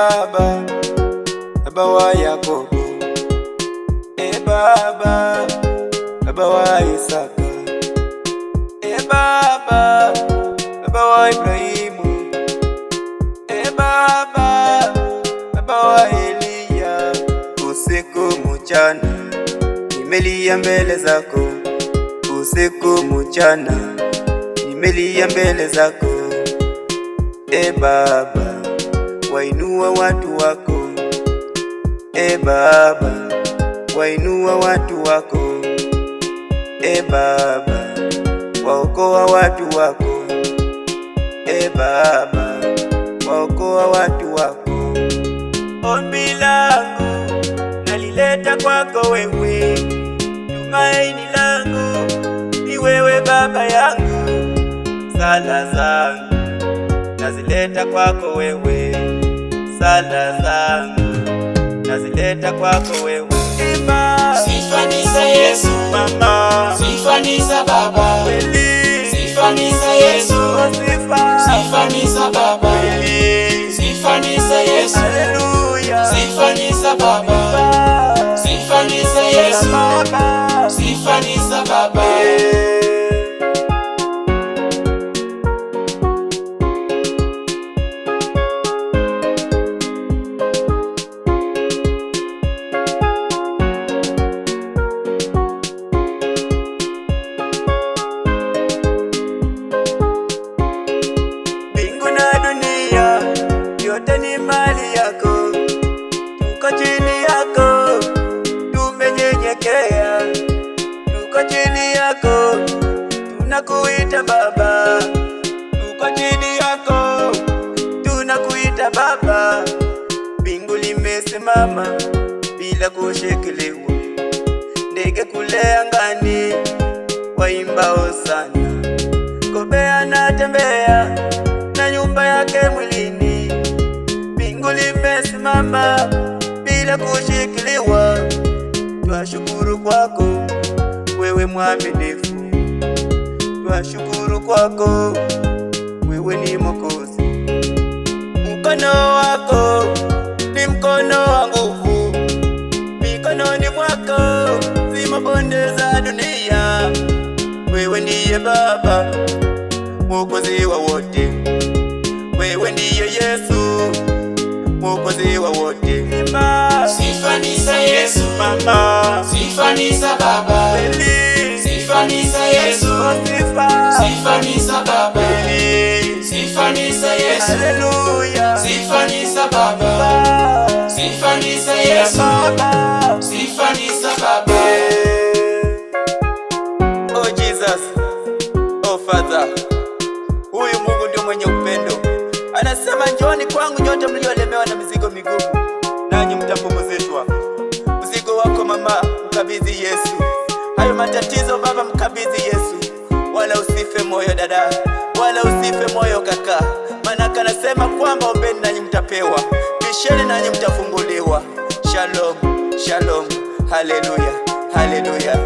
Baba, Baba wa Yakobo, Baba, Baba wa Isaka, Baba, Baba wa Ibrahimu, Baba, Baba wa Eliya. Usiku mchana nimelia mbele zako, usiku mchana nimelia mbele zako. Baba, wainua watu wako. Baba, wainua watu wako. Baba, waokoa watu wako. Baba, waokoa watu wako. Ombi langu nalileta kwako wewe, tumaini langu ni wewe Baba yangu. Sala zangu nazileta kwako wewe, sala zangu nazileta kwako wewe. Sifa ni za Yesu Mama, sifa ni za Baba, kweli sifa ni za Yesu, sifa ni za Baba, sifa ni za Yesu, haleluya, sifa ni za Baba, sifa ni za Yesu, sifa ni za Baba. Mbingu na dunia yote ni mali yako, tuko chini yako, tumenyenyekea, tuko chini yako, tunakuita Baba, tuko chini yako, tunakuita Baba. Mbingu limesimama bila kushikiliwa, ndege kule angani waimba hosana, kobe anatembea na nyumba yake mwilini. Mbingu limesimama bila kushikiliwa, twashukuru kwako wewe mwaminifu, twashukuru kwako wewe ni Mwokozi. Mkono wako ni mkono wa nguvu, mikononi mwako zimo bonde za dunia. Wewe ndiye Baba Mwokozi wa wote, wewe ndiye Yesu Mwokozi wa wote. Sifa ni za Yesu Mama, sifa ni za Baba, kweli sifa ni za Yesu, sifa ni za Baba, sifa ni za Yesu, haleluya, sifa ni za Baba, sifa ni za Yesu, sifa ni za Baba. Oh Jesus, oh Father, huyu Mungu ndio mwenye upendo. Anasema njooni kwangu nyote mliolemewa na mizigo migumu, nanyi mtapumzishwa. Mzigo wako mama, mkabidhi Yesu. Hayo matatizo baba, mkabidhi Yesu. Wala usife moyo dada, wala usife moyo kaka, maana anasema kwamba ombeni nanyi mtapewa, bisheni nanyi mtafunguliwa. Shalom, shalom, haleluya, haleluya.